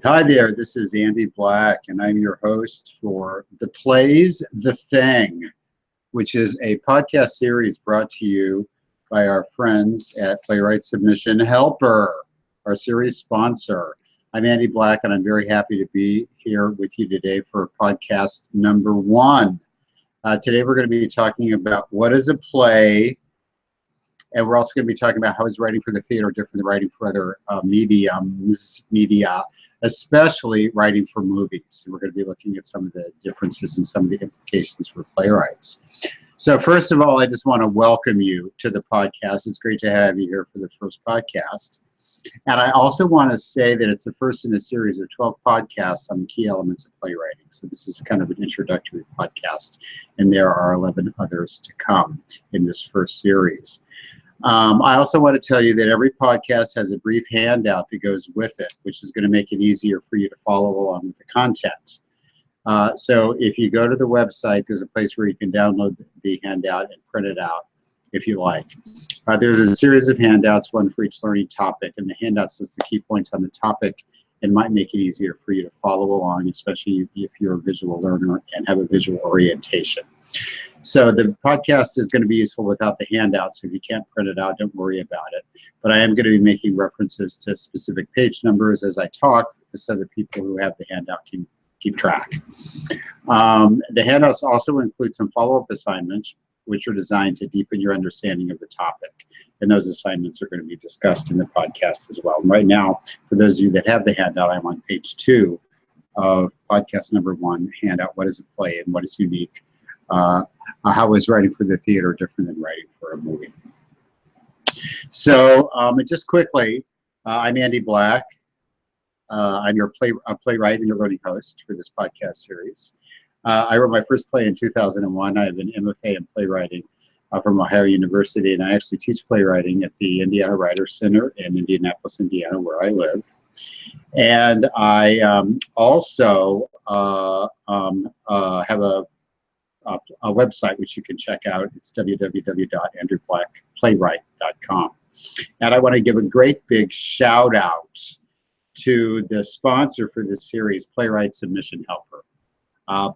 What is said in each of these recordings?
Hi there, this is Andy Black, and I'm your host for The Plays The Thing, which is a podcast series brought to you by our friends at Playwright Submission Helper, our series sponsor. I'm Andy Black, and I'm very happy to be here with you today for podcast number 1. Today we're going to be talking about what is a play, and we're also going to be talking about how is writing for the theater different than writing for other media, especially writing for movies. And we're going to be looking at some of the differences and some of the implications for playwrights. So first of all, I just want to welcome you to the podcast. It's great to have you here for the first podcast. And I also want to say that it's the first in a series of 12 podcasts on the key elements of playwriting. So this is kind of an introductory podcast, and there are 11 others to come in this first series. I also want to tell you that every podcast has a brief handout that goes with it, which is going to make it easier for you to follow along with the content. So if you go to the website, there's a place where you can download the handout and print it out if you like. There's a series of handouts, one for each learning topic, and the handout says the key points on the topic and might make it easier for you to follow along, especially if you're a visual learner and have a visual orientation. So the podcast is going to be useful without the handout, so if you can't print it out, don't worry about it. But I am going to be making references to specific page numbers as I talk, so that people who have the handout can keep track. The handouts also include some follow-up assignments, which are designed to deepen your understanding of the topic. And those assignments are going to be discussed in the podcast as well. And right now, for those of you that have the handout, I'm on page 2 of podcast number 1, handout, what is a play and what is unique? How is writing for the theater different than writing for a movie? So just quickly, I'm Andy Black. I'm your playwright and your learning host for this podcast series. I wrote my first play in 2001. I have an MFA in playwriting from Ohio University, and I actually teach playwriting at the Indiana Writers Center in Indianapolis, Indiana, where I live. And I also have a website which you can check out. It's www.andrewblackplaywright.com. And I want to give a great big shout out to the sponsor for this series, Playwright Submission Helper.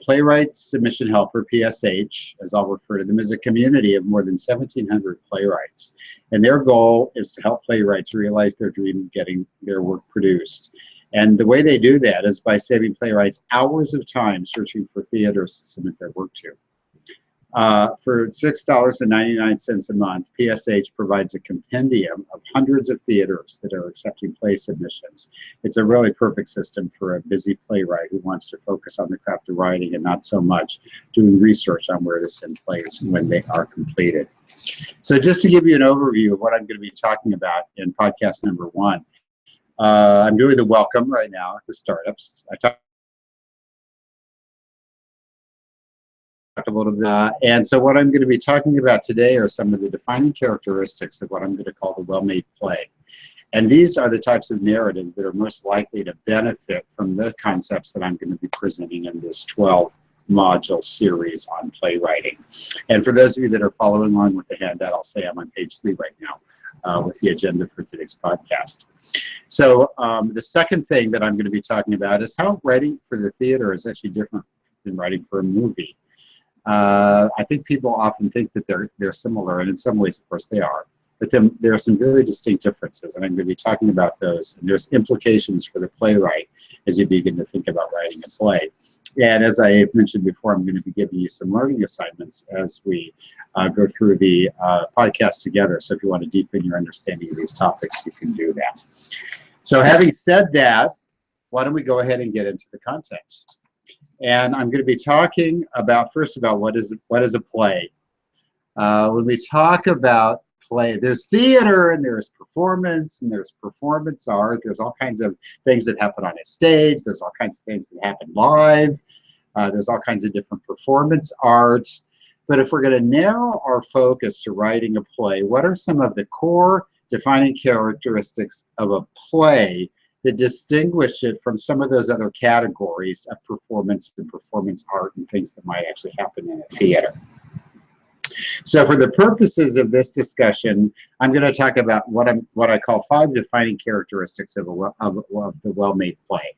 Playwright Submission Helper, PSH, as I'll refer to them, is a community of more than 1,700 playwrights. And their goal is to help playwrights realize their dream of getting their work produced. And the way they do that is by saving playwrights hours of time searching for theaters to submit their work to. For $6.99 a month, PSH provides a compendium of hundreds of theaters that are accepting play submissions. It's a really perfect system for a busy playwright who wants to focus on the craft of writing and not so much doing research on where to send plays when they are completed. So just to give you an overview of what I'm going to be talking about in podcast number 1, I'm doing the welcome right now at the startups. I talked a little bit, and so what I'm going to be talking about today are some of the defining characteristics of what I'm going to call the well-made play. And these are the types of narrative that are most likely to benefit from the concepts that I'm going to be presenting in this 12-module series on playwriting. And for those of you that are following along with the handout, I'll say I'm on page 3 right now with the agenda for today's podcast. So the second thing that I'm going to be talking about is how writing for the theater is actually different than writing for a movie. I think people often think that they're similar, and in some ways, of course, they are. But then there are some very distinct differences, and I'm going to be talking about those. And there's implications for the playwright as you begin to think about writing a play. And as I mentioned before, I'm going to be giving you some learning assignments as we go through the podcast together. So if you want to deepen your understanding of these topics, you can do that. So having said that, why don't we go ahead and get into the content? And I'm going to be talking about, first of all, what is a play? When we talk about play, there's theater and there's performance and there's performance art. There's all kinds of things that happen on a stage. There's all kinds of things that happen live. There's all kinds of different performance art. But if we're going to narrow our focus to writing a play, what are some of the core defining characteristics of a play that distinguish it from some of those other categories of performance and performance art and things that might actually happen in a theater? So for the purposes of this discussion, I'm going to talk about what I call 5 defining characteristics of the well-made play.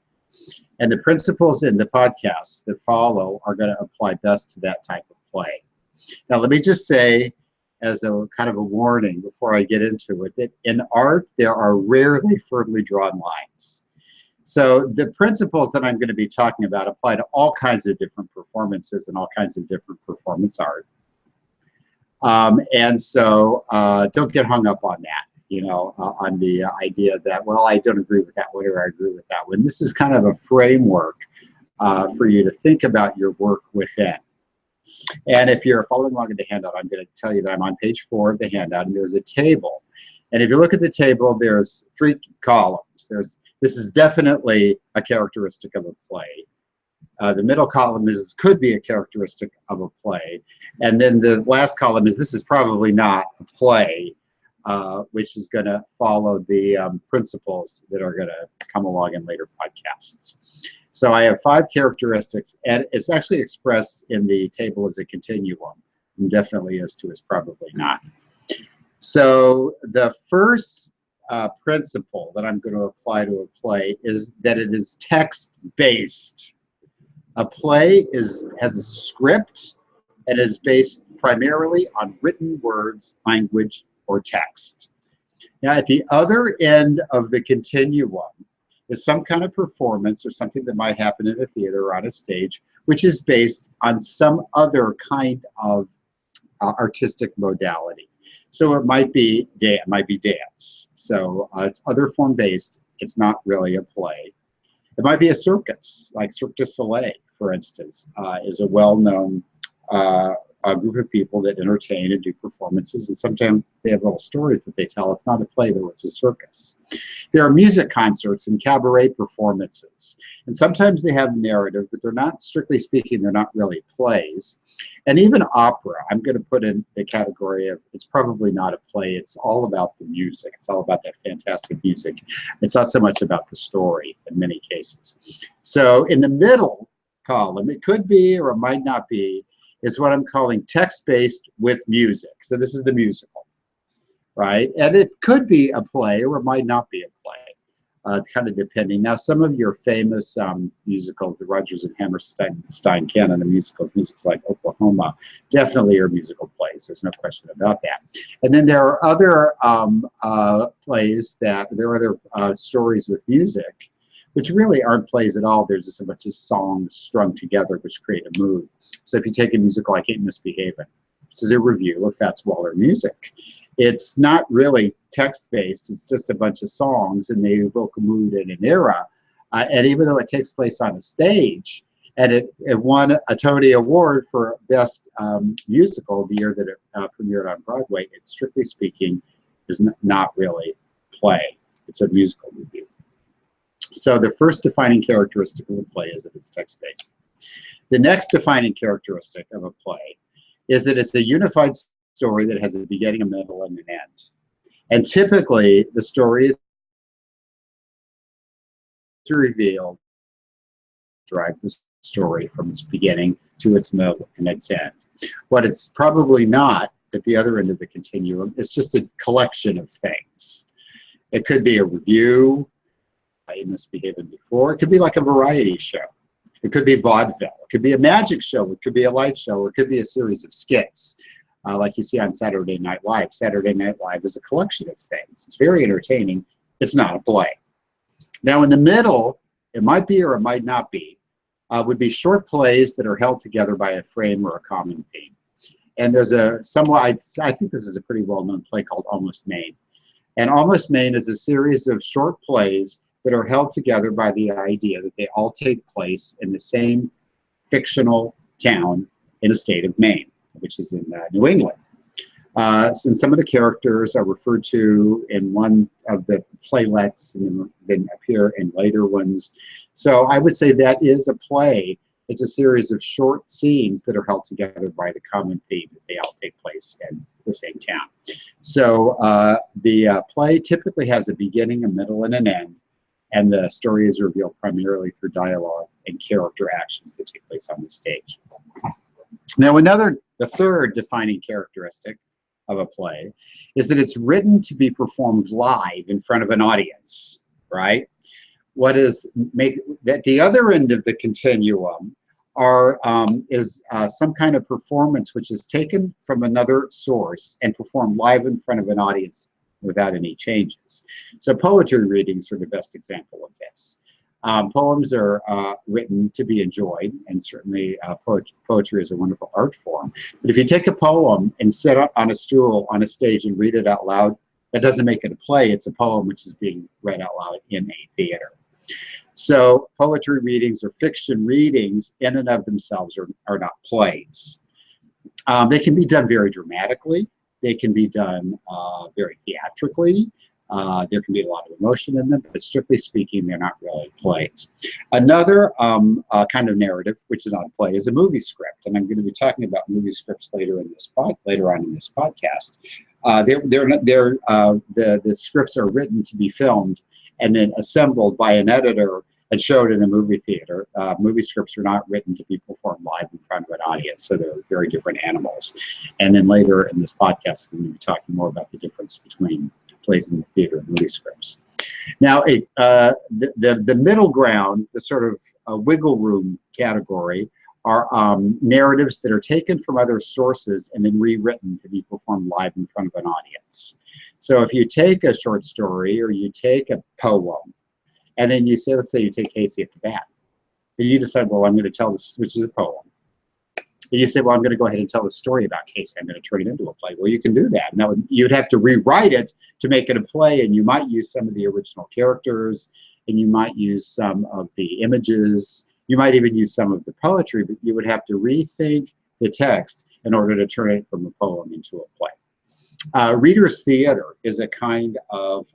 And the principles in the podcast that follow are going to apply best to that type of play. Now, let me just say, as a kind of a warning before I get into it, that in art, there are rarely firmly drawn lines. So the principles that I'm going to be talking about apply to all kinds of different performances and all kinds of different performance art. And so don't get hung up on that, on the idea that, well, I don't agree with that one or I agree with that one. This is kind of a framework for you to think about your work within. And if you're following along in the handout, I'm going to tell you that I'm on page 4 of the handout, and there's a table. And if you look at the table, there's 3 columns. This is definitely a characteristic of a play. The middle column could be a characteristic of a play. And then the last column is this is probably not a play, which is going to follow the principles that are going to come along in later podcasts. So I have 5 characteristics, and it's actually expressed in the table as a continuum. And definitely is to is probably not. So the first principle that I'm going to apply to a play is that it is text-based. A play has a script and is based primarily on written words, language, or text. Now, at the other end of the continuum is some kind of performance or something that might happen in a theater or on a stage, which is based on some other kind of artistic modality. So it might be dance. So it's other form based. It's not really a play. It might be a circus, like Cirque du Soleil, for instance, is a well-known group of people that entertain and do performances, and sometimes they have little stories that they tell. It's not a play, though, it's a circus. There are music concerts and cabaret performances, and sometimes they have narrative, but they're not, strictly speaking, they're not really plays. And even opera, I'm going to put in the category of, it's probably not a play, it's all about the music. It's all about that fantastic music. It's not so much about the story in many cases. So in the middle column, it could be or it might not be, is what I'm calling text-based with music. So this is the musical, right? And it could be a play or it might not be a play, kind of depending. Now, some of your famous musicals, the Rodgers and Hammerstein canon of musicals like Oklahoma, definitely are musical plays. There's no question about that. And then there are other plays there are other stories with music, which really aren't plays at all. There's just a bunch of songs strung together which create a mood. So if you take a musical, I Can't Misbehave It, this is a review of Fats Waller music. It's not really text-based. It's just a bunch of songs, and they evoke a mood and an era. And even though it takes place on a stage, and it won a Tony Award for Best Musical the year that it premiered on Broadway, it, strictly speaking, is not really play. It's a musical review. So the first defining characteristic of a play is that it's text-based. The next defining characteristic of a play is that it's a unified story that has a beginning, a middle, and an end. And typically, the story is revealed, drive the story from its beginning to its middle and its end. What it's probably not, at the other end of the continuum, is just a collection of things. It could be a review, I misbehaved before. It could be like a variety show. It could be vaudeville. It could be a magic show. It could be a light show. Or it could be a series of skits, like you see on Saturday Night Live. Saturday Night Live is a collection of things. It's very entertaining. It's not a play. Now, in the middle, it might be or it might not be, would be short plays that are held together by a frame or a common theme. And there's a somewhat, I think this is a pretty well-known play called Almost Maine. And Almost Maine is a series of short plays that are held together by the idea that they all take place in the same fictional town in the state of Maine, which is in New England. And some of the characters are referred to in one of the playlets and then appear in later ones. So I would say that is a play. It's a series of short scenes that are held together by the common theme that they all take place in the same town. So the play typically has a beginning, a middle, and an end. And the story is revealed primarily through dialogue and character actions that take place on the stage. Now, the third defining characteristic of a play is that it's written to be performed live in front of an audience, right? what is make that the other end of the continuum is some kind of performance which is taken from another source and performed live in front of an audience without any changes. So poetry readings are the best example of this. Poems are written to be enjoyed, and certainly poetry is a wonderful art form. But if you take a poem and sit up on a stool on a stage and read it out loud, that doesn't make it a play. It's a poem which is being read out loud in a theater. So poetry readings or fiction readings in and of themselves are not plays. They can be done very dramatically. They can be done very theatrically. There can be a lot of emotion in them, but strictly speaking, they're not really plays. Another kind of narrative, which is not a play, is a movie script, and I'm going to be talking about movie scripts later on in this podcast. The scripts are written to be filmed and then assembled by an editor and showed in a movie theater. Movie scripts are not written to be performed live in front of an audience, so they're very different animals. And then later in this podcast, I'm going to be talking more about the difference between plays in the theater and movie scripts. Now, the middle ground, the sort of wiggle room category, are narratives that are taken from other sources and then rewritten to be performed live in front of an audience. So if you take a short story or you take a poem, and then you say, let's say you take Casey at the Bat, and you decide, well, I'm going to tell this, which is a poem. And you say, well, I'm going to go ahead and tell the story about Casey. I'm going to turn it into a play. Well, you can do that. Now, you'd have to rewrite it to make it a play, and you might use some of the original characters, and you might use some of the images. You might even use some of the poetry, but you would have to rethink the text in order to turn it from a poem into a play. Reader's theater is a kind of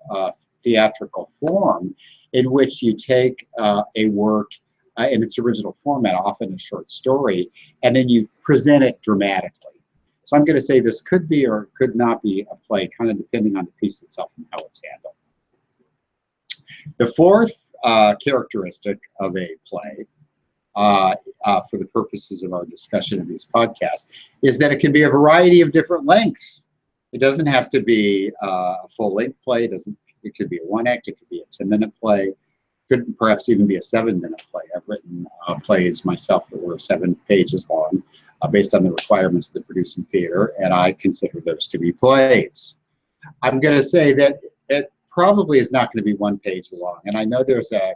theatrical form in which you take a work in its original format, often a short story, and then you present it dramatically. So I'm going to say this could be or could not be a play, kind of depending on the piece itself and how it's handled. The fourth characteristic of a play, for the purposes of our discussion of these podcasts, is that it can be a variety of different lengths. It doesn't have to be a full-length play. It could be a one-act. It could be a 10-minute play. Could perhaps even be a 7-minute play. I've written plays myself that were 7 pages long based on the requirements of the producing theater, and I consider those to be plays. I'm going to say that it probably is not going to be 1 page long, and I know there's an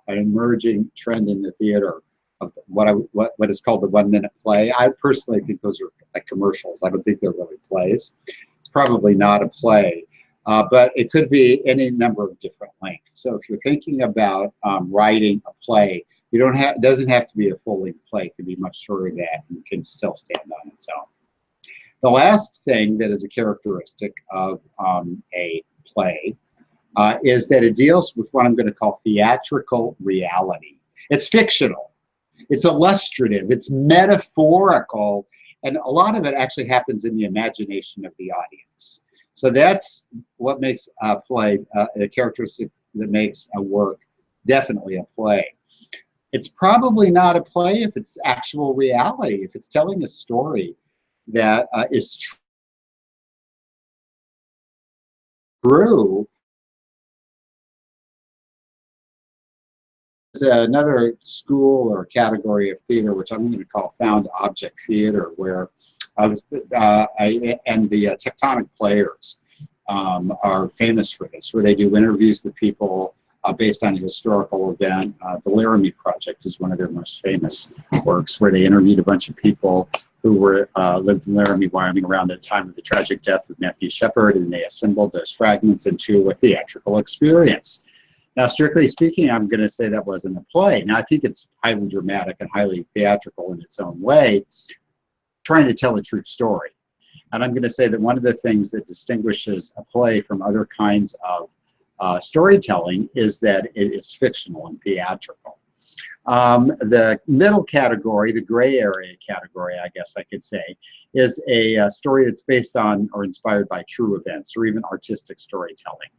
emerging trend in the theater of what is called the 1-minute play. I personally think those are like commercials. I don't think they're really plays. It's probably not a play. But it could be any number of different lengths. So if you're thinking about writing a play, it doesn't have to be a full-length play. It can be much shorter than that and can still stand on its own. The last thing that is a characteristic of a play is that it deals with what I'm going to call theatrical reality. It's fictional. It's illustrative. It's metaphorical. And a lot of it actually happens in the imagination of the audience. So that's what makes a play, a characteristic that makes a work definitely a play. It's probably not a play if it's actual reality, if it's telling a story that is true. There's another school or category of theater, which I'm going to call found object theater, where the tectonic players are famous for this, where they do interviews with people based on a historical event. The Laramie Project is one of their most famous works, where they interviewed a bunch of people who lived in Laramie, Wyoming around the time of the tragic death of Matthew Shepard, and they assembled those fragments into a theatrical experience. Now, strictly speaking, I'm going to say that wasn't a play. Now, I think it's highly dramatic and highly theatrical in its own way, trying to tell a true story. And I'm going to say that one of the things that distinguishes a play from other kinds of storytelling is that it is fictional and theatrical. The middle category, the gray area category, I guess I could say, is a story that's based on or inspired by true events or even artistic storytelling.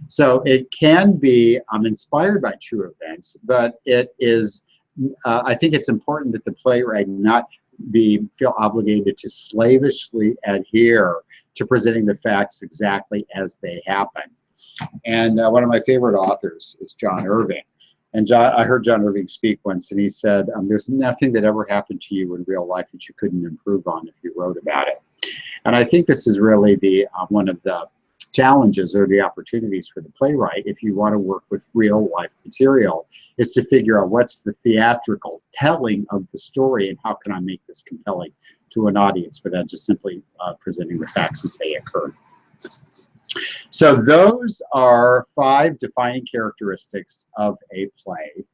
So it can be inspired by true events, but it is, I think it's important that the playwright not feel obligated to slavishly adhere to presenting the facts exactly as they happen. And one of my favorite authors is John Irving. And I heard John Irving speak once, and he said, there's nothing that ever happened to you in real life that you couldn't improve on if you wrote about it. And I think this is really the one of the challenges or the opportunities for the playwright, if you want to work with real life material, is to figure out what's the theatrical telling of the story and how can I make this compelling to an audience without just simply presenting the facts as they occur. So those are 5 defining characteristics of a play.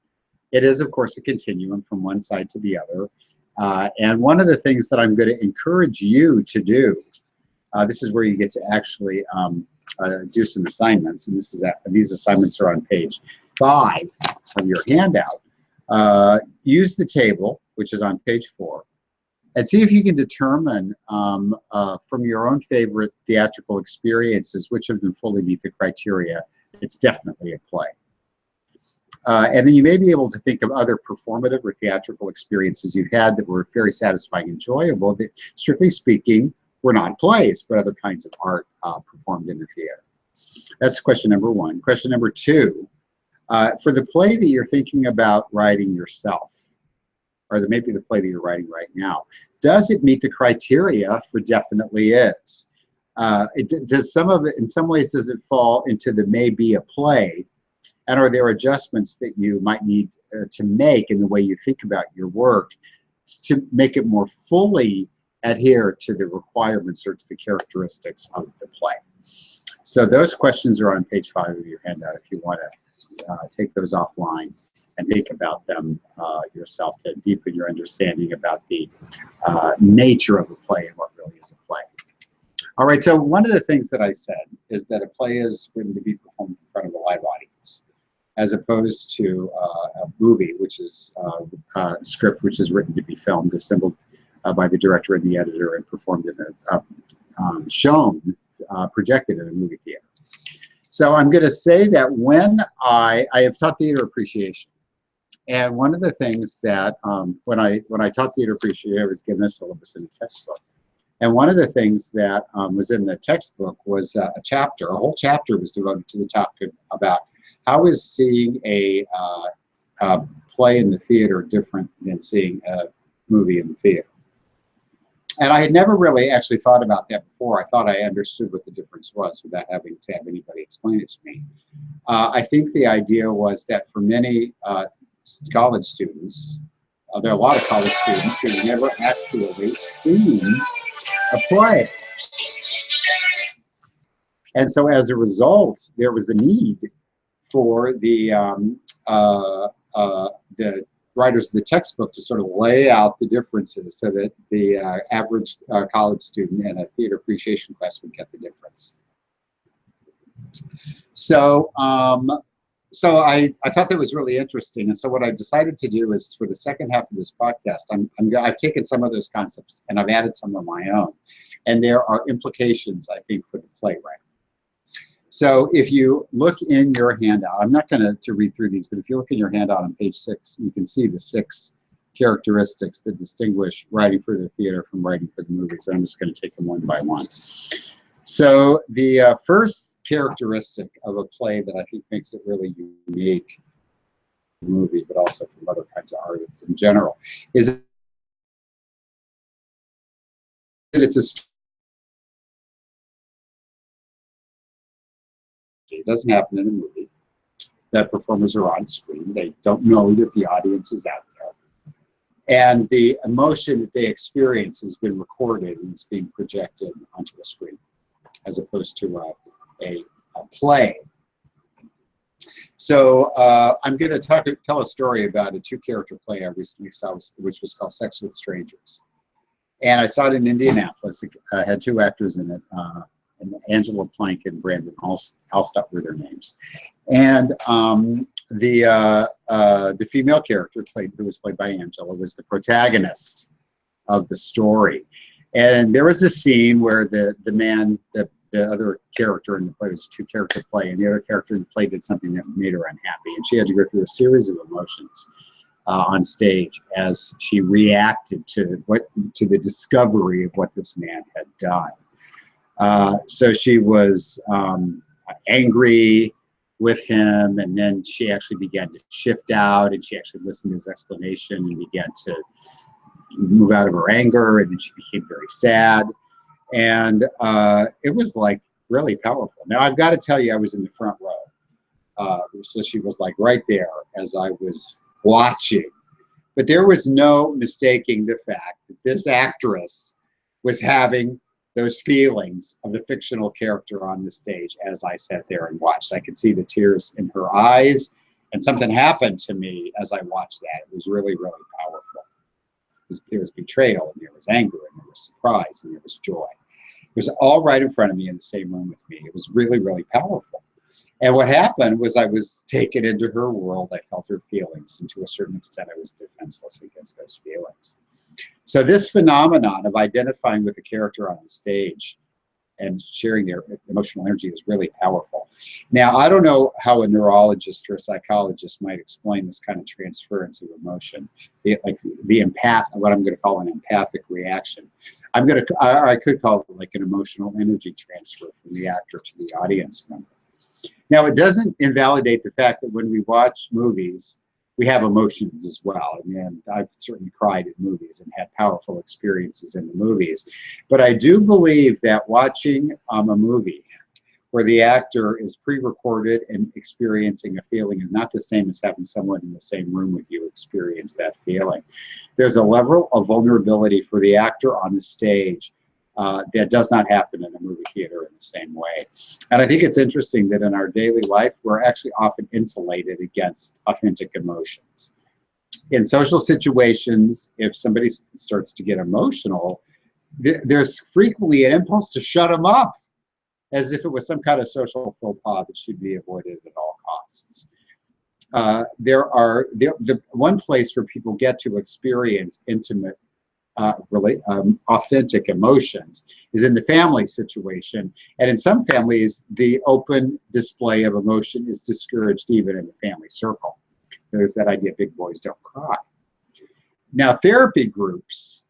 It is, of course, a continuum from one side to the other. And one of the things that I'm going to encourage you to do, this is where you get to actually do some assignments, and these assignments are on page 5 of your handout. Use the table, which is on page 4, and see if you can determine from your own favorite theatrical experiences which of them fully meet the criteria. It's definitely a play. And then you may be able to think of other performative or theatrical experiences you've had that were very satisfying and enjoyable that, strictly speaking, were not plays, but other kinds of art performed in the theater. That's question number 1. Question number 2, for the play that you're thinking about writing yourself, or maybe the play that you're writing right now, does it meet the criteria for definitely is? Does some of it, in some ways, does it fall into the may be a play? And are there adjustments that you might need to make in the way you think about your work to make it more fully adhere to the requirements or to the characteristics of the play? So those questions are on page 5 of your handout if you want to take those offline and think about them yourself to deepen your understanding about the nature of a play and what really is a play. All right, so one of the things that I said is that a play is written to be performed in front of a live audience, as opposed to a movie, which is a script which is written to be filmed, assembled by the director and the editor, and performed in projected in a movie theater. So I'm going to say that when I have taught theater appreciation, and one of the things that when I taught theater appreciation, I was given a syllabus in a textbook, and one of the things that was in the textbook was a whole chapter was devoted to the topic about how is seeing a play in the theater different than seeing a movie in the theater. And I had never really actually thought about that before. I thought I understood what the difference was without having to have anybody explain it to me. I think the idea was that for many college students, there are a lot of college students who have never actually seen a play. And so as a result, there was a need for the writers of the textbook to sort of lay out the differences so that the average college student in a theater appreciation class would get the difference. So, I thought that was really interesting, and so what I've decided to do is, for the second half of this podcast, I've taken some of those concepts and I've added some of my own, and there are implications, I think, for the playwright. So if you look in your handout, I'm not going to read through these, but if you look in your handout on page 6, you can see the 6 characteristics that distinguish writing for the theater from writing for the movies. And I'm just going to take them one by one. So the first characteristic of a play that I think makes it really unique, movie, but also from other kinds of art in general, is that it's a It doesn't happen in a movie. That performers are on screen. They don't know that the audience is out there. And the emotion that they experience has been recorded and is being projected onto a screen, as opposed to a play. So I'm going to tell a story about a 2-character play I recently saw, which was called Sex with Strangers. And I saw it in Indianapolis. It had 2 actors in it. And Angela Plank and Brandon Alstott were their names. And the female character who was played by Angela was the protagonist of the story. And there was a scene where the other character in the play, was a 2-character play, and the other character in the play did something that made her unhappy, and she had to go through a series of emotions on stage as she reacted to the discovery of what this man had done. So she was angry with him, and then she actually began to shift out, and she actually listened to his explanation and began to move out of her anger, and then she became very sad. And it was like really powerful. Now, I've got to tell you, I was in the front row. So she was like right there as I was watching. But there was no mistaking the fact that this actress was having those feelings of the fictional character on the stage as I sat there and watched. I could see the tears in her eyes, and something happened to me as I watched that. It was really, really powerful. There was betrayal, and there was anger, and there was surprise, and there was joy. It was all right in front of me in the same room with me. It was really, really powerful. And what happened was I was taken into her world. I felt her feelings, and to a certain extent, I was defenseless against those feelings. So this phenomenon of identifying with the character on the stage and sharing their emotional energy is really powerful. Now, I don't know how a neurologist or a psychologist might explain this kind of transference of emotion, the empath, what I'm going to call an empathic reaction. I could call it like an emotional energy transfer from the actor to the audience member. Now, it doesn't invalidate the fact that when we watch movies, we have emotions as well. I mean, I've certainly cried at movies and had powerful experiences in the movies. But I do believe that watching a movie where the actor is pre-recorded and experiencing a feeling is not the same as having someone in the same room with you experience that feeling. There's a level of vulnerability for the actor on the stage that does not happen in a movie theater in the same way. And I think it's interesting that in our daily life, we're actually often insulated against authentic emotions. In social situations, if somebody starts to get emotional, there's frequently an impulse to shut them up, as if it was some kind of social faux pas that should be avoided at all costs. The one place where people get to experience intimate authentic emotions is in the family situation. And in some families, the open display of emotion is discouraged even in the family circle. There's that idea, big boys don't cry. Now, therapy groups,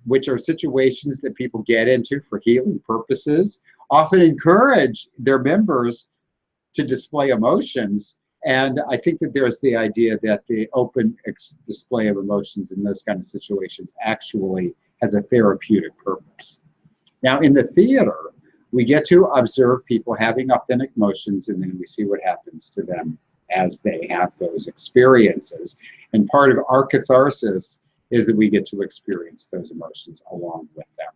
which are situations that people get into for healing purposes, often encourage their members to display emotions. And I think that there's the idea that the open display of emotions in those kind of situations actually has a therapeutic purpose. Now, in the theater, we get to observe people having authentic emotions, and then we see what happens to them as they have those experiences. And part of our catharsis is that we get to experience those emotions along with them.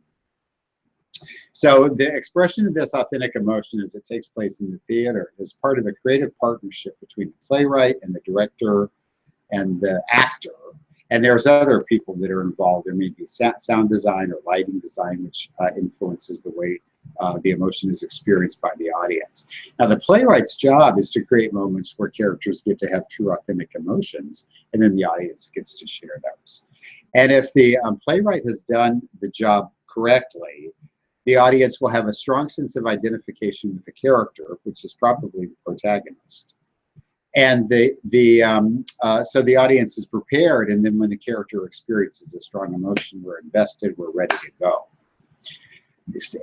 So the expression of this authentic emotion as it takes place in the theater is part of a creative partnership between the playwright and the director and the actor. And there's other people that are involved. There may be sound design or lighting design, which influences the way the emotion is experienced by the audience. Now, the playwright's job is to create moments where characters get to have true authentic emotions, and then the audience gets to share those. And if the playwright has done the job correctly, the audience will have a strong sense of identification with the character, which is probably the protagonist. And so the audience is prepared, and then when the character experiences a strong emotion, we're invested, we're ready to go.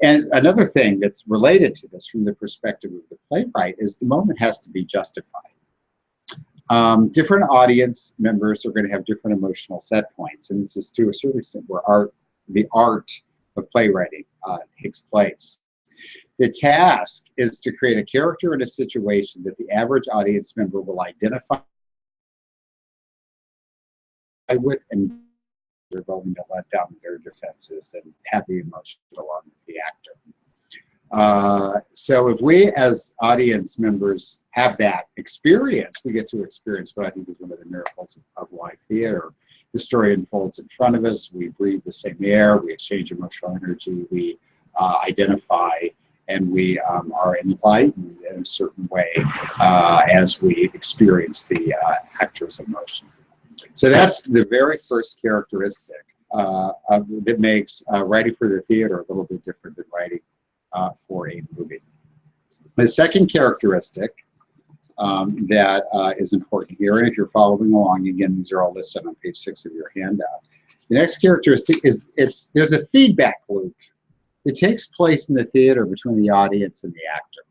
And another thing that's related to this from the perspective of the playwright is the moment has to be justified. Different audience members are going to have different emotional set points, and this is to a certain extent where the art of playwriting takes place. The task is to create a character in a situation that the average audience member will identify with, and they're willing to let down their defenses and have the emotion along with the actor. So if we as audience members have that experience, we get to experience what I think is one of the miracles of live theater. The story unfolds in front of us, we breathe the same air, we exchange emotional energy, we identify, and we are enlightened in a certain way as we experience the actor's emotion. So that's the very first characteristic that makes writing for the theater a little bit different than writing for a movie. The second characteristic that is important here, and if you're following along, again, these are all listed on page 6 of your handout. The next characteristic is there's a feedback loop that takes place in the theater between the audience and the actor.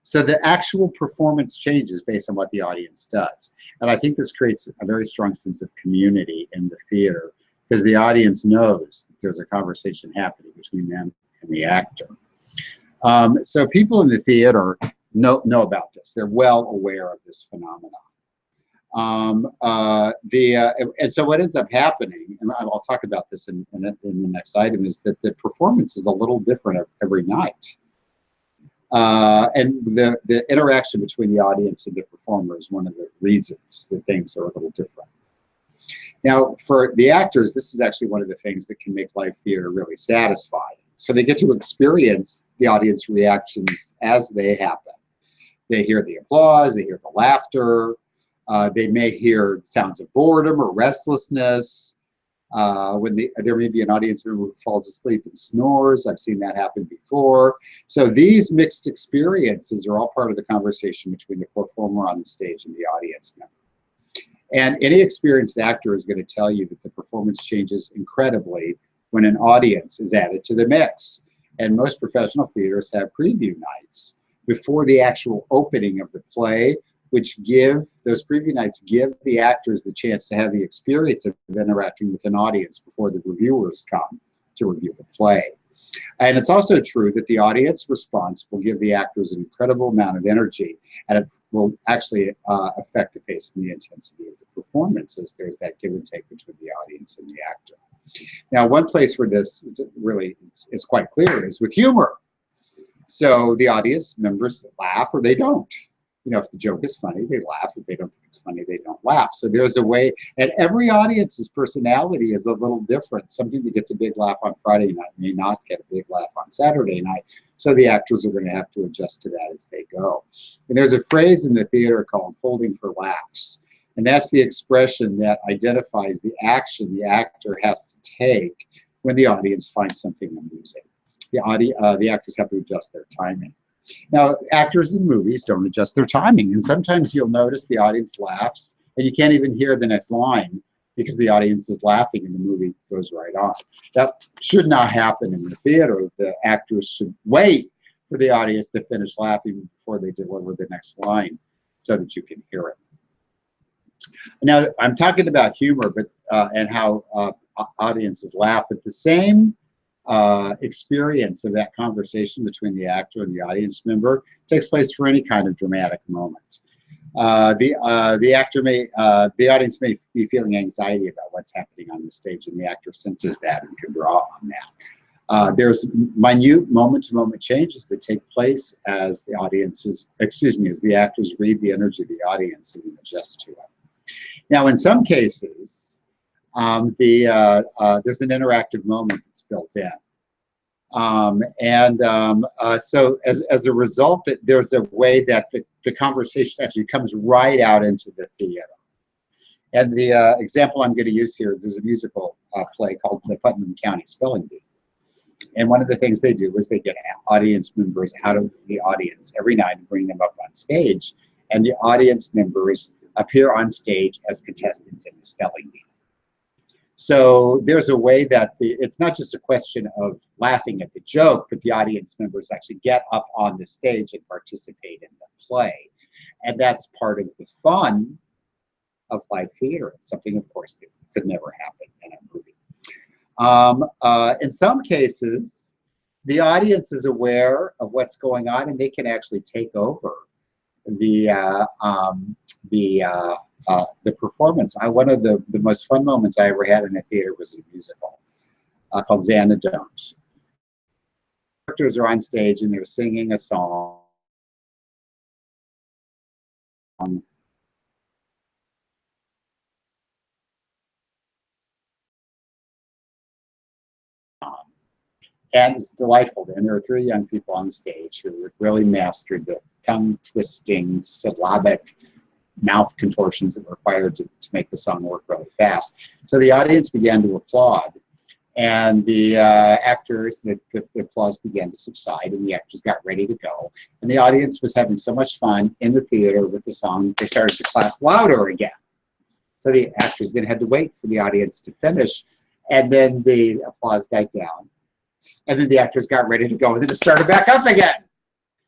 So the actual performance changes based on what the audience does. And I think this creates a very strong sense of community in the theater because the audience knows that there's a conversation happening between them and the actor. So people in the theater know about this. They're well aware of this phenomenon. And so what ends up happening, and I'll talk about this in the next item, is that the performance is a little different every night. And the interaction between the audience and the performer is one of the reasons that things are a little different. Now, for the actors, this is actually one of the things that can make live theater really satisfying. So they get to experience the audience reactions as they happen. They hear the applause, they hear the laughter, they may hear sounds of boredom or restlessness. There may be an audience member who falls asleep and snores. I've seen that happen before. So these mixed experiences are all part of the conversation between the performer on the stage and the audience member. And any experienced actor is going to tell you that the performance changes incredibly when an audience is added to the mix. And most professional theaters have preview nights before the actual opening of the play, which those preview nights give the actors the chance to have the experience of interacting with an audience before the reviewers come to review the play. And it's also true that the audience response will give the actors an incredible amount of energy, and it will actually affect the pace and the intensity of the performance as there's that give and take between the audience and the actor. Now, one place where this is quite clear is with humor. So the audience members laugh or they don't. You know, if the joke is funny, they laugh. If they don't think it's funny, they don't laugh. So there's a way, and every audience's personality is a little different. Something that gets a big laugh on Friday night may not get a big laugh on Saturday night. So the actors are going to have to adjust to that as they go. And there's a phrase in the theater called holding for laughs. And that's the expression that identifies the action the actor has to take when the audience finds something amusing. The actors have to adjust their timing. Now, actors in movies don't adjust their timing, and sometimes you'll notice the audience laughs, and you can't even hear the next line because the audience is laughing and the movie goes right on. That should not happen in the theater. The actors should wait for the audience to finish laughing before they deliver the next line so that you can hear it. Now, I'm talking about humor and how audiences laugh, but the same experience of that conversation between the actor and the audience member takes place for any kind of dramatic moment. The audience may be feeling anxiety about what's happening on the stage, and the actor senses that and can draw on that. There's minute moment-to-moment changes that take place as the actors read the energy of the audience and adjust to it. Now, in some cases, there's an interactive moment that's built in. So as a result, there's a way that the conversation actually comes right out into the theater. And the example I'm going to use here is there's a musical play called The Putnam County Spelling Bee. And one of the things they do is they get audience members out of the audience every night and bring them up on stage. And the audience members appear on stage as contestants in the spelling bee. So there's a way that it's not just a question of laughing at the joke, but the audience members actually get up on the stage and participate in the play. And that's part of the fun of live theater. It's something, of course, that could never happen in a movie. In some cases, the audience is aware of what's going on, and they can actually take over the performance. One of the most fun moments I ever had in a theater was a musical called Xana Don't. Characters are on stage and they're singing a song. And it's delightful. And there are three young people on stage who really mastered the tongue-twisting, syllabic mouth contortions that were required to make the song work really fast. So the audience began to applaud, and the actors, the applause began to subside, and the actors got ready to go. And the audience was having so much fun in the theater with the song, they started to clap louder again. So the actors then had to wait for the audience to finish, and then the applause died down. And then the actors got ready to go, and then it started back up again.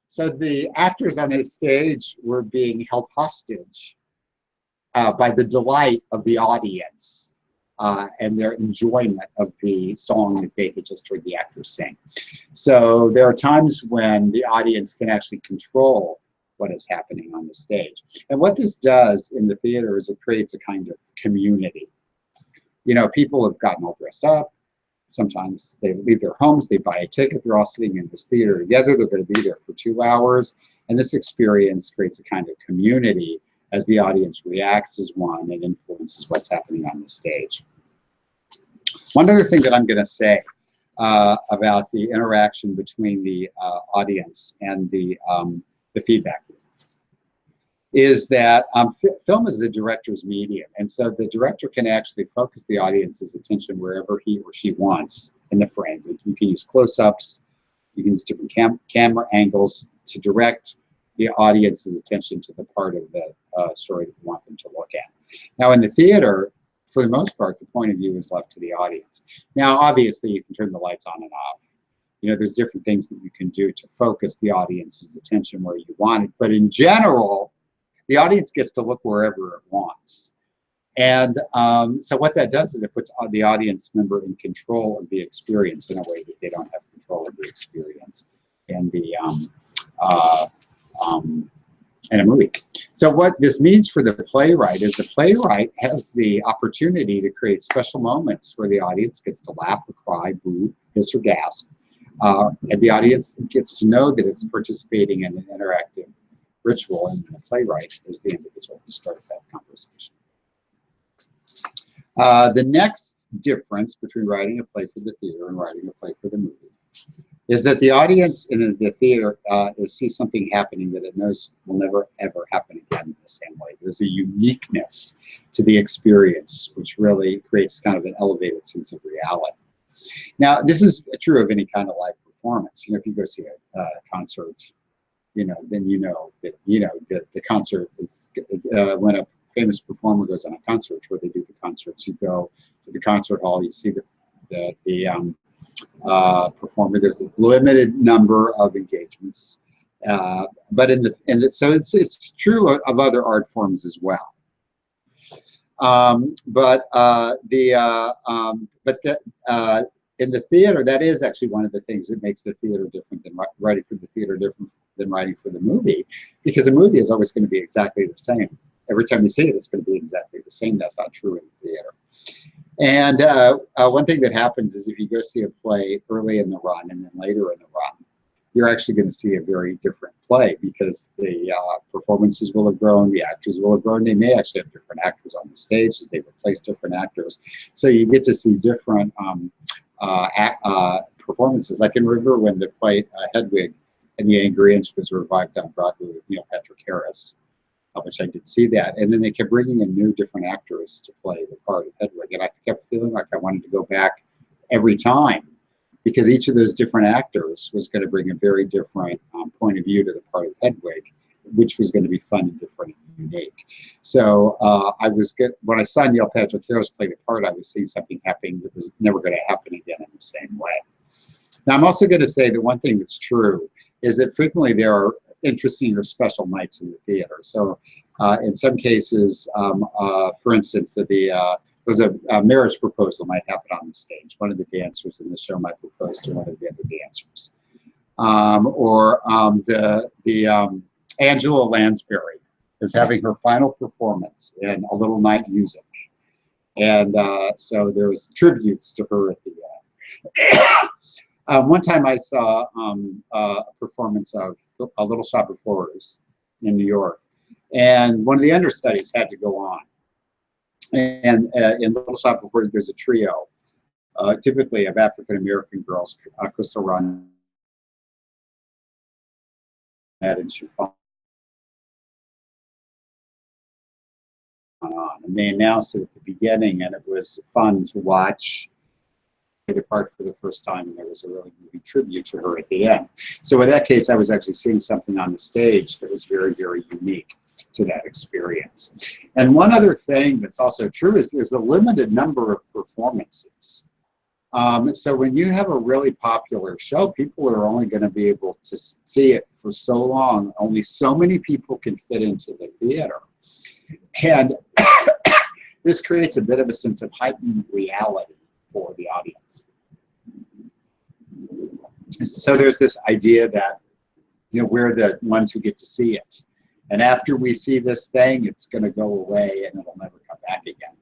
So the actors on this stage were being held hostage by the delight of the audience and their enjoyment of the song that they had just heard the actors sing. So there are times when the audience can actually control what is happening on the stage. And what this does in the theater is it creates a kind of community. You know, people have gotten all dressed up. Sometimes they leave their homes, they buy a ticket, they're all sitting in this theater together, they're going to be there for 2 hours, and this experience creates a kind of community as the audience reacts as one and influences what's happening on the stage. One other thing that I'm going to say about the interaction between the audience and the feedback is that film is the director's medium, and so the director can actually focus the audience's attention wherever he or she wants in the frame. You can use close-ups, you can use different camera angles to direct the audience's attention to the part of the story that you want them to look at. Now in the theater, for the most part, the point of view is left to the audience. Now obviously you can turn the lights on and off. You know, there's different things that you can do to focus the audience's attention where you want it, but in general, the audience gets to look wherever it wants. And so what that does is it puts the audience member in control of the experience in a way that they don't have control of the experience in a movie. So what this means for the playwright is the playwright has the opportunity to create special moments where the audience gets to laugh or cry, boo, hiss or gasp. And the audience gets to know that it's participating in an interactive ritual, and the playwright is the individual who starts that conversation. The next difference between writing a play for the theater and writing a play for the movie is that the audience in the theater sees something happening that it knows will never ever happen again in the same way. There's a uniqueness to the experience which really creates kind of an elevated sense of reality. Now, this is true of any kind of live performance. You know, if you go see a concert, you know, then you know that the concert is when a famous performer goes on a concert tour, they do the concerts. You go to the concert hall, you see the performer. There's a limited number of engagements, but so it's true of other art forms as well. In the theater, that is actually one of the things that makes the theater different than writing for the theater, different than writing for the movie, because a movie is always going to be exactly the same. Every time you see it, it's going to be exactly the same. That's not true in the theater. And one thing that happens is if you go see a play early in the run and then later in the run, you're actually going to see a very different play because the performances will have grown, the actors will have grown. They may actually have different actors on the stage as they replace different actors. So you get to see different performances. I can remember when the play Hedwig and the Angry Inch was revived on Broadway with Neil Patrick Harris, which I did see that. And then they kept bringing in new different actors to play the part of Hedwig. And I kept feeling like I wanted to go back every time because each of those different actors was going to bring a very different point of view to the part of Hedwig, which was going to be fun and different and unique. So when I saw Neil Patrick Harris play the part, I was seeing something happening that was never going to happen again in the same way. Now, I'm also going to say that one thing that's true is that frequently there are interesting or special nights in the theater. So in some cases, for instance, there's a marriage proposal might happen on the stage. One of the dancers in the show might propose to one of the other dancers. Angela Lansbury is having her final performance in A Little Night Music. And so there was tributes to her at the end. One time I saw a performance of A Little Shop of Horrors in New York. And one of the understudies had to go on. And in Little Shop of Horrors, there's a trio, typically of African-American girls, Crystal Ron and Chiffon. And they announced it at the beginning, and it was fun to watch the part for the first time, and there was a really moving tribute to her at the end. So in that case, I was actually seeing something on the stage that was very, very unique to that experience. And one other thing that's also true is there's a limited number of performances So when you have a really popular show, people are only going to be able to see it for so long. Only so many people can fit into the theater. And this creates a bit of a sense of heightened reality for the audience. So there's this idea that, we're the ones who get to see it. And after we see this thing, it's going to go away and it'll never come back again.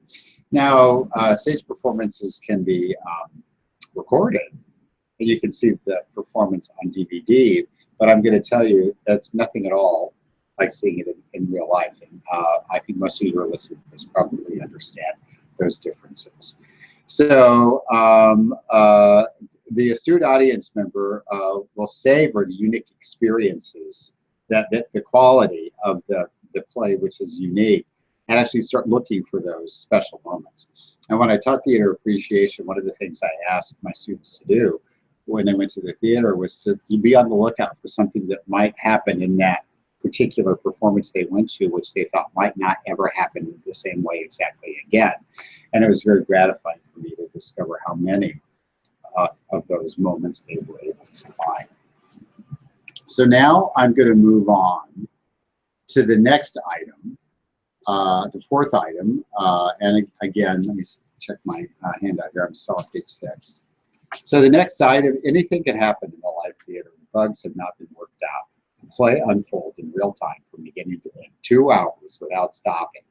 Now, stage performances can be recorded, and you can see the performance on DVD, but I'm going to tell you that's nothing at all like seeing it in real life. And I think most of you who are listening to this probably understand those differences. So the astute audience member will savor the unique experiences, that the quality of the play, which is unique, and actually start looking for those special moments. And when I taught theater appreciation, one of the things I asked my students to do when they went to the theater was to be on the lookout for something that might happen in that particular performance they went to, which they thought might not ever happen the same way exactly again. And it was very gratifying for me to discover how many of those moments they were able to find. So now I'm going to move on to the next item, the fourth item. And again, let me check my handout here. I'm still on page 6. So the next item, anything can happen in the live theater. The bugs have not been worked out. The play unfolds in real time from beginning to end, 2 hours without stopping.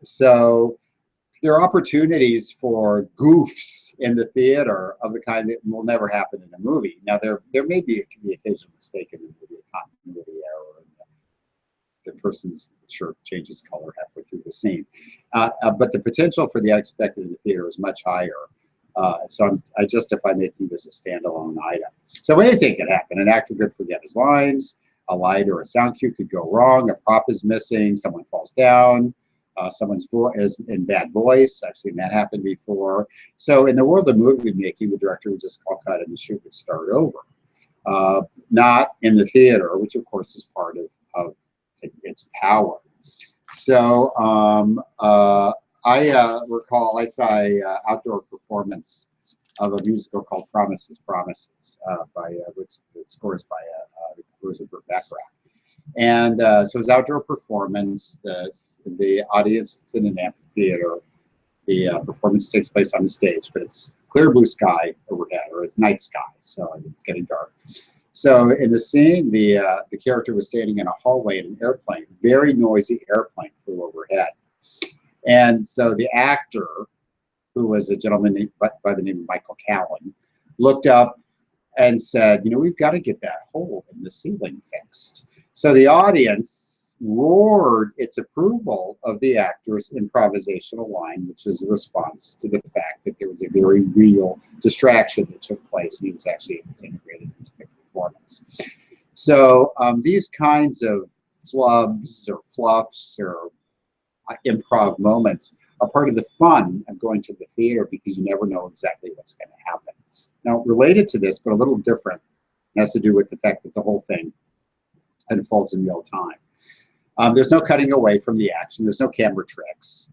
So there are opportunities for goofs in the theater of the kind that will never happen in a movie. Now, there may be an occasional mistake in the movie, a continuity error, and the person's shirt changes color halfway through the scene. But the potential for the unexpected in the theater is much higher. So I justify making this a standalone item. So anything could happen. An actor could forget his lines, a light or a sound cue could go wrong, a prop is missing, someone falls down, someone's is in bad voice. I've seen that happen before. So in the world of movie making, the director would just call cut and the shoot would start over. Not in the theater, which of course is part of its power. So I recall I saw an outdoor performance of a musical called Promises, Promises, which the score is by the composer Burt Bacharach. And so it's outdoor performance. The audience is in an amphitheater. The performance takes place on the stage, but it's clear blue sky overhead, or it's night sky, so it's getting dark. So in the scene, the character was standing in a hallway in an airplane. Very noisy airplane flew overhead. And so the actor, who was a gentleman by the name of Michael Callan, looked up and said, we've got to get that hole in the ceiling fixed. So the audience roared its approval of the actor's improvisational line, which is a response to the fact that there was a very real distraction that took place, and he was actually able to integrate it into the performance. So these kinds of flubs or fluffs or improv moments are part of the fun of going to the theater, because you never know exactly what's going to happen. Now, related to this, but a little different, has to do with the fact that the whole thing unfolds in real time. There's no cutting away from the action. There's no camera tricks.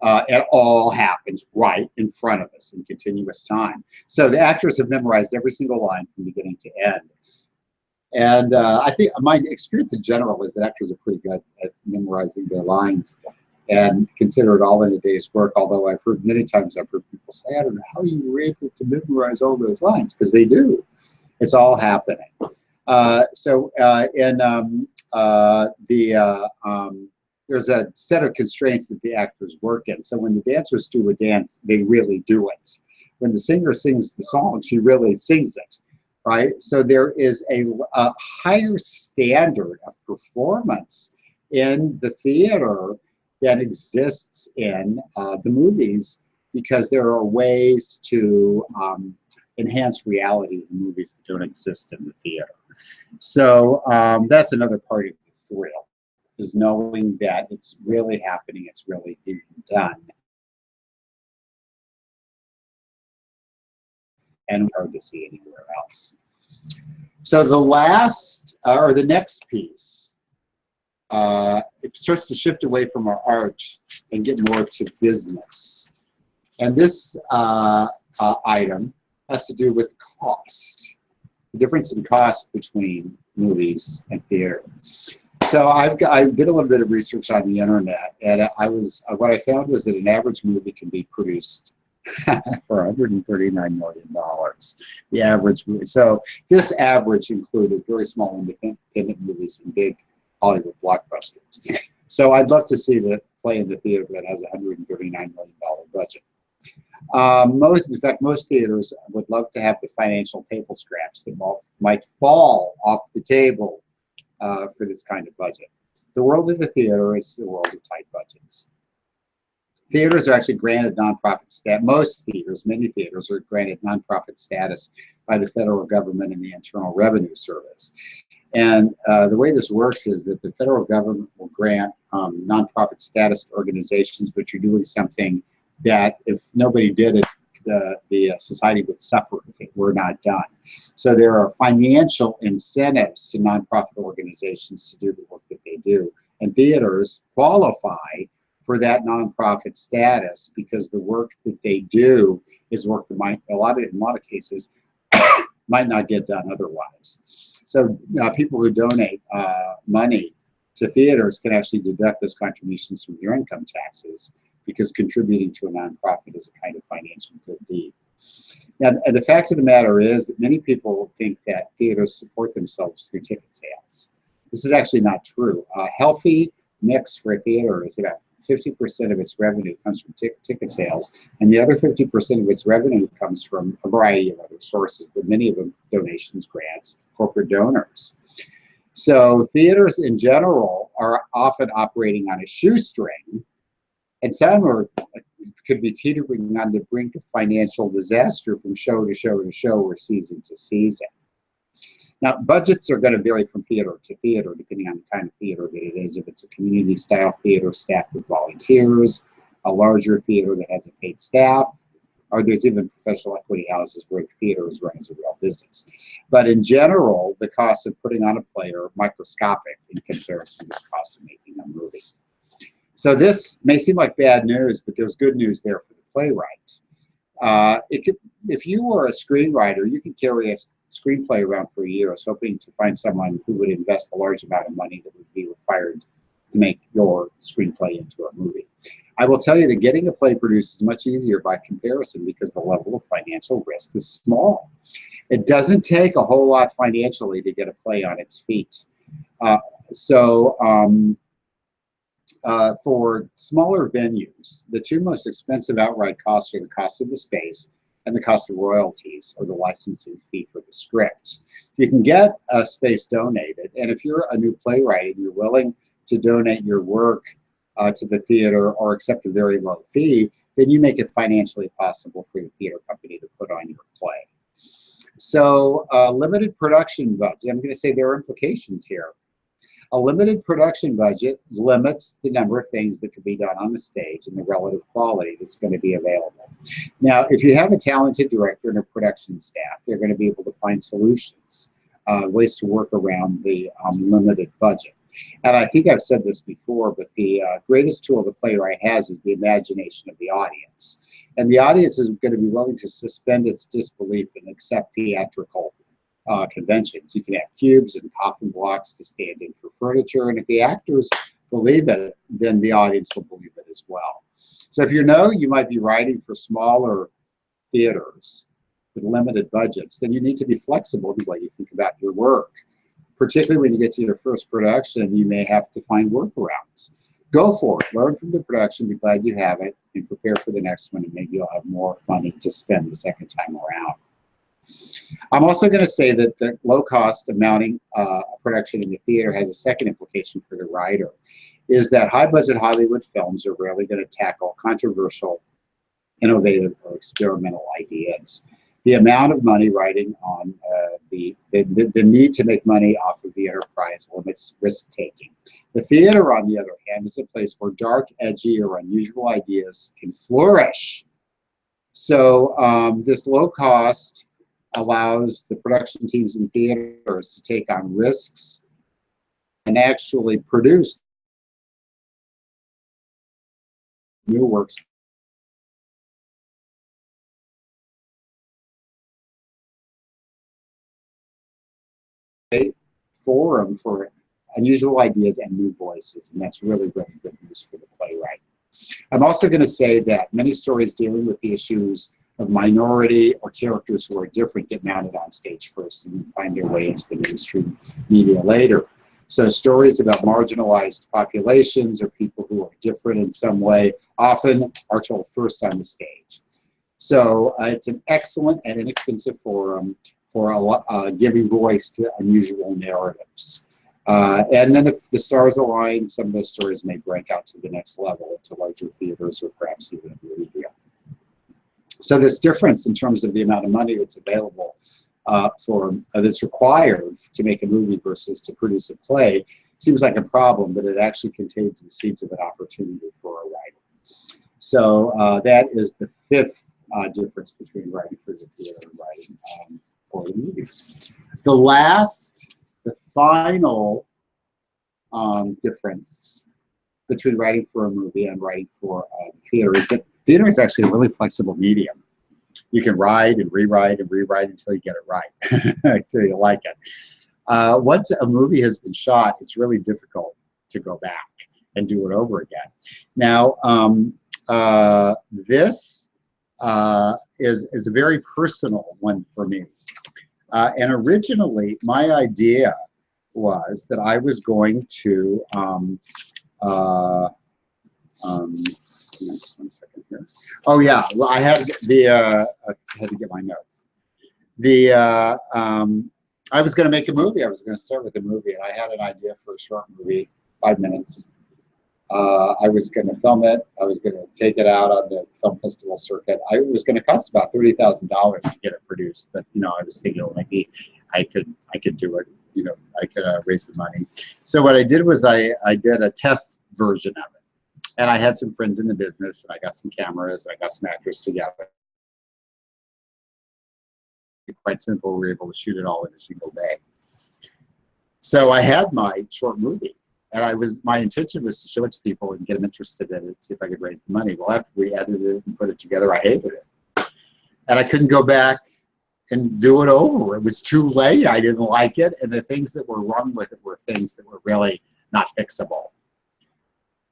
It all happens right in front of us in continuous time. So the actors have memorized every single line from beginning to end. And I think my experience in general is that actors are pretty good at memorizing their lines and consider it all in a day's work, although many times I've heard people say, I don't know how you were able to memorize all those lines, because they do. It's all happening. There's a set of constraints that the actors work in. So when the dancers do a dance, they really do it. When the singer sings the song, she really sings it, right? So there is a higher standard of performance in the theater that exists in the movies, because there are ways to enhance reality in movies that don't exist in the theater. So that's another part of the thrill, is knowing that it's really happening, it's really being done. And hard to see anywhere else. So the last, or the next piece, it starts to shift away from our art and get more to business. And this item has to do with cost, the difference in cost between movies and theater. So I did a little bit of research on the internet, and what I found was that an average movie can be produced for $139 million. The average movie. So this average included very small independent movies and big Hollywood blockbusters. So I'd love to see the play in the theater that has a $139 million budget. In fact, most theaters would love to have the financial table scraps that might fall off the table for this kind of budget. The world of the theater is the world of tight budgets. Theaters are actually granted nonprofit status. Most theaters, many theaters, are granted nonprofit status by the federal government and the Internal Revenue Service. And the way this works is that the federal government will grant nonprofit status to organizations which are doing something that, if nobody did it, the society would suffer if it were not done. So there are financial incentives to nonprofit organizations to do the work that they do. And theaters qualify for that nonprofit status because the work that they do is work that in a lot of cases, might not get done otherwise. So people who donate money to theaters can actually deduct those contributions from your income taxes, because contributing to a nonprofit is a kind of financial good deed. Now, the fact of the matter is that many people think that theaters support themselves through ticket sales. This is actually not true. A healthy mix for a theater is about 50% of its revenue comes from ticket sales, and the other 50% of its revenue comes from a variety of other sources, but many of them donations, grants, corporate donors. So theaters in general are often operating on a shoestring, and some could be teetering on the brink of financial disaster from show to show to show or season to season. Now, budgets are going to vary from theater to theater, depending on the kind of theater that it is. If it's a community-style theater staffed with volunteers, a larger theater that has a paid staff, or there's even professional equity houses where the theater is run as a real business. But in general, the cost of putting on a play are microscopic in comparison to the cost of making a movie. So this may seem like bad news, but there's good news there for the playwright. If you were a screenwriter, you could carry a screenplay around for years, hoping to find someone who would invest a large amount of money that would be required to make your screenplay into a movie. I will tell you that getting a play produced is much easier by comparison because the level of financial risk is small. It doesn't take a whole lot financially to get a play on its feet. For smaller venues, the two most expensive outright costs are the cost of the space and the cost of royalties, or the licensing fee for the script. You can get a space donated, and if you're a new playwright and you're willing to donate your work to the theater or accept a very low fee, then you make it financially possible for the theater company to put on your play. So limited production budget, I'm going to say there are implications here. A limited production budget limits the number of things that can be done on the stage and the relative quality that's going to be available. Now, if you have a talented director and a production staff, they're going to be able to find solutions, ways to work around the limited budget. And I think I've said this before, but the greatest tool the playwright has is the imagination of the audience. And the audience is going to be willing to suspend its disbelief and accept theatrical conventions. You can have cubes and coffin blocks to stand in for furniture, and if the actors believe it, then the audience will believe it as well. So if you know you might be writing for smaller theaters with limited budgets, then you need to be flexible in the way you think about your work. Particularly when you get to your first production, you may have to find workarounds. Go for it. Learn from the production, be glad you have it, and prepare for the next one, and maybe you'll have more money to spend the second time around. I'm also going to say that the low cost of mounting a production in the theater has a second implication for the writer, is that high budget Hollywood films are rarely going to tackle controversial, innovative, or experimental ideas. The amount of money riding on the need to make money off of the enterprise limits risk-taking. The theater, on the other hand, is a place where dark, edgy, or unusual ideas can flourish. So this low cost allows the production teams in theaters to take on risks and actually produce new works forum for unusual ideas and new voices, and that's really, really good news for the playwright. I'm also going to say that many stories dealing with the issues of minority or characters who are different get mounted on stage first and find their way into the mainstream media later. So stories about marginalized populations or people who are different in some way often are told first on the stage. So it's an excellent and inexpensive forum for giving voice to unusual narratives. And then if the stars align, some of those stories may break out to the next level, into larger theaters or perhaps even media. So this difference in terms of the amount of money that's available that's required to make a movie versus to produce a play seems like a problem, but it actually contains the seeds of an opportunity for a writer. So that is the fifth difference between writing for the theater and writing for the movies. The final difference between writing for a movie and writing for theater is that theater is actually a really flexible medium. You can write and rewrite until you get it right, until you like it. Once a movie has been shot, it's really difficult to go back and do it over again. Now, this is a very personal one for me. And originally, my idea was that I was going to just 1 second here. Oh yeah, well, I had to get my notes. I was going to make a movie. I was going to start with a movie, and I had an idea for a short movie, 5 minutes. I was going to film it. I was going to take it out on the film festival circuit. I was going to cost about $30,000 to get it produced, but I was thinking, oh, maybe I could do it. I could raise the money. So what I did was I did a test version of it. And I had some friends in the business, and I got some cameras, and I got some actors together. Quite simple, we were able to shoot it all in a single day. So I had my short movie, and my intention was to show it to people and get them interested in it, see if I could raise the money. Well, after we edited it and put it together, I hated it. And I couldn't go back and do it over. It was too late. I didn't like it, and the things that were wrong with it were things that were really not fixable.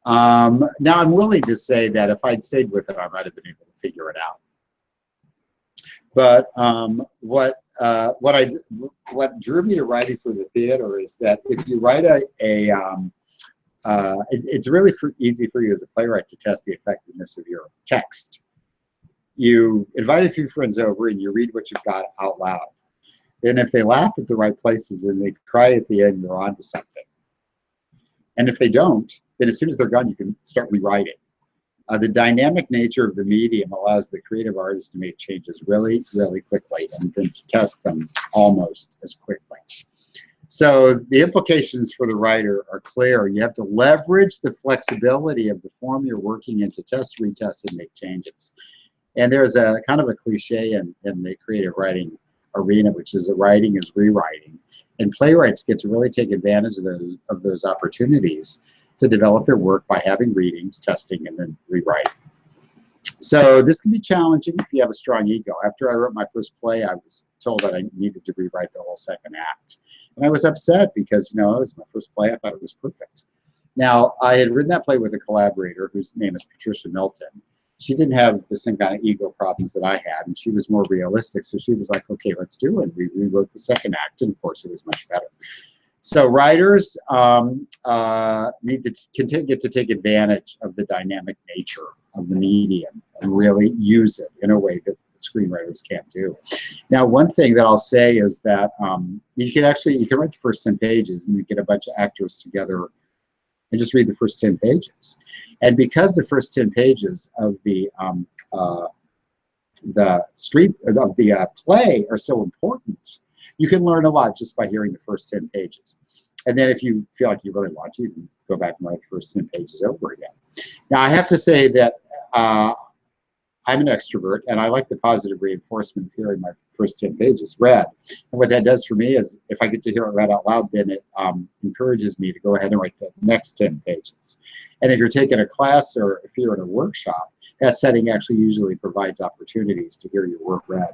Now, I'm willing to say that if I'd stayed with it, I might have been able to figure it out. But what drew me to writing for the theater is that if you write it's really easy for you as a playwright to test the effectiveness of your text. You invite a few friends over and you read what you've got out loud. And if they laugh at the right places and they cry at the end, you're on to something. And if they don't, then as soon as they're gone, you can start rewriting. The dynamic nature of the medium allows the creative artist to make changes really, really quickly and then to test them almost as quickly. So the implications for the writer are clear. You have to leverage the flexibility of the form you're working in to test, retest, and make changes. And there's a kind of a cliche in the creative writing arena, which is that writing is rewriting. And playwrights get to really take advantage of those opportunities to develop their work by having readings, testing, and then rewriting. So this can be challenging if you have a strong ego. After I wrote my first play, I was told that I needed to rewrite the whole second act. And I was upset because, it was my first play. I thought it was perfect. Now, I had written that play with a collaborator whose name is Patricia Milton. She didn't have the same kind of ego problems that I had, and she was more realistic. So she was like, okay, let's do it. We rewrote the second act, and of course, it was much better. So writers need to get to take advantage of the dynamic nature of the medium and really use it in a way that the screenwriters can't do. Now, one thing that I'll say is that you can write the first 10 pages and you get a bunch of actors together and just read the first 10 pages. And because the first 10 pages of the play are so important, you can learn a lot just by hearing the first 10 pages. And then if you feel like you really want to, you can go back and write the first 10 pages over again. Now, I have to say that I'm an extrovert, and I like the positive reinforcement of hearing my first 10 pages read. And what that does for me is if I get to hear it read out loud, then it encourages me to go ahead and write the next 10 pages. And if you're taking a class or if you're in a workshop, that setting actually usually provides opportunities to hear your work read,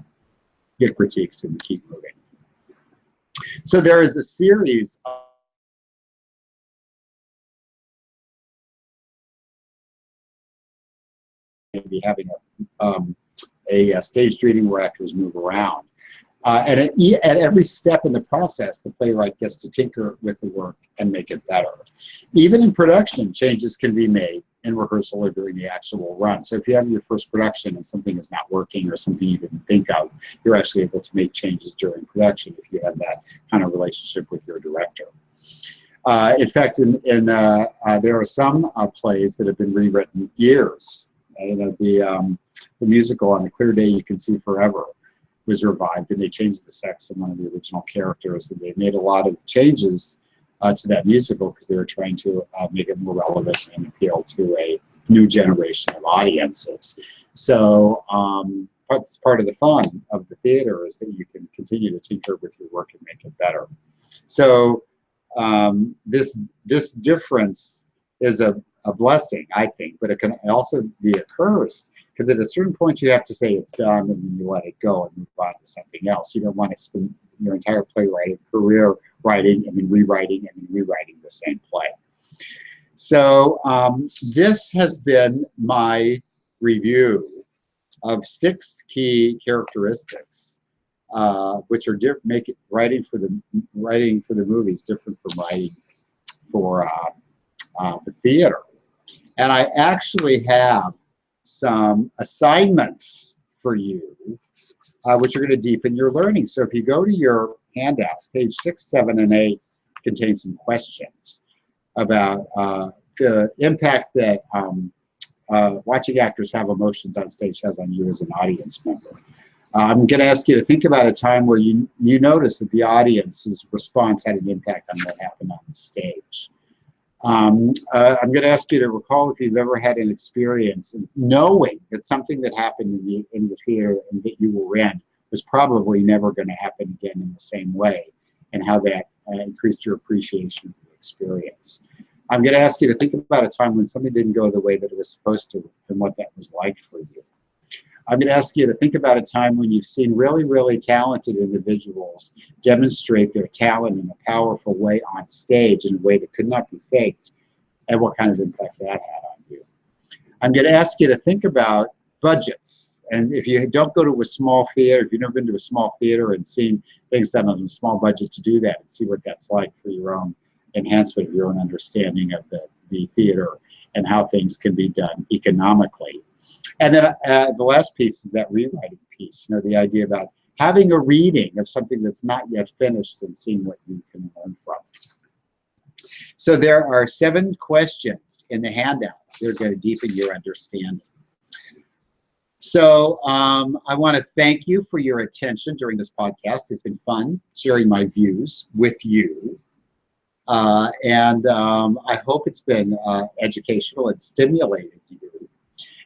get critiques, and keep moving. So there is a series of maybe having a staged reading where actors move around. And at every step in the process, the playwright gets to tinker with the work and make it better. Even in production, changes can be made in rehearsal or during the actual run. So if you have your first production and something is not working or something you didn't think of, you're actually able to make changes during production if you have that kind of relationship with your director. In fact, there are some plays that have been rewritten years. The musical On a Clear Day You Can See Forever was revived, and they changed the sex of one of the original characters, and they made a lot of changes to that musical because they were trying to make it more relevant and appeal to a new generation of audiences. So that's part of the fun of the theater, is that you can continue to tinker with your work and make it better. So this difference is a blessing, I think, but it can also be a curse, because at a certain point you have to say it's done, and then you let it go and move on to something else. You don't want to spend your entire playwriting career writing and then rewriting the same play. So this has been my review of 6 key characteristics which are make it writing for the movies different from writing for the theater. And I actually have some assignments for you, which are going to deepen your learning. So if you go to your handout, page 6, 7, and 8 contain some questions about the impact that watching actors have emotions on stage has on you as an audience member. I'm going to ask you to think about a time where you notice that the audience's response had an impact on what happened on the stage. I'm going to ask you to recall if you've ever had an experience knowing that something that happened in the theater and that you were in was probably never going to happen again in the same way, and how that increased your appreciation of the experience. I'm going to ask you to think about a time when something didn't go the way that it was supposed to, and what that was like for you. I'm going to ask you to think about a time when you've seen really, really talented individuals demonstrate their talent in a powerful way on stage, in a way that could not be faked, and what kind of impact that had on you. I'm going to ask you to think about budgets. And if you don't go to a small theater, if you've never been to a small theater and seen things done on a small budget, to do that and see what that's like for your own enhancement of your own understanding of the theater and how things can be done economically. And then the last piece is that rewriting piece, the idea about having a reading of something that's not yet finished and seeing what you can learn from. So there are 7 questions in the handout. They're going to deepen your understanding. So I want to thank you for your attention during this podcast. It's been fun sharing my views with you. And I hope it's been educational and stimulated you.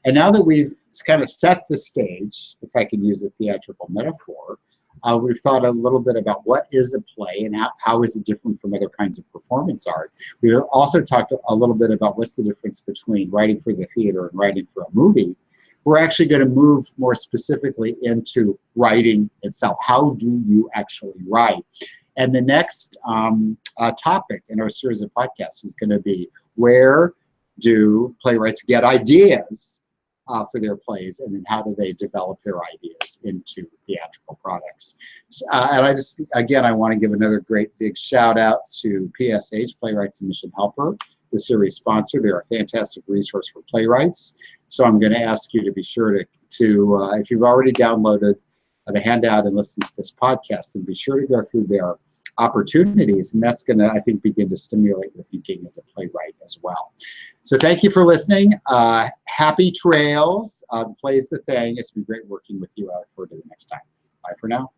And now that we've kind of set the stage, if I can use a theatrical metaphor, we've thought a little bit about what is a play and how is it different from other kinds of performance art. We've also talked a little bit about what's the difference between writing for the theater and writing for a movie. We're actually going to move more specifically into writing itself. How do you actually write? And the next topic in our series of podcasts is going to be, where do playwrights get ideas for their plays, and then how do they develop their ideas into theatrical products? And I want to give another great big shout out to PSH, Playwright Submission Helper, the series sponsor. They're a fantastic resource for playwrights. So I'm going to ask you to be sure to if you've already downloaded the handout and listened to this podcast, then be sure to go through their opportunities, and that's going to, I think, begin to stimulate your thinking as a playwright as well. So thank you for listening. Happy trails. Plays the thing. It's been great working with you. I look forward to the next time. Bye for now.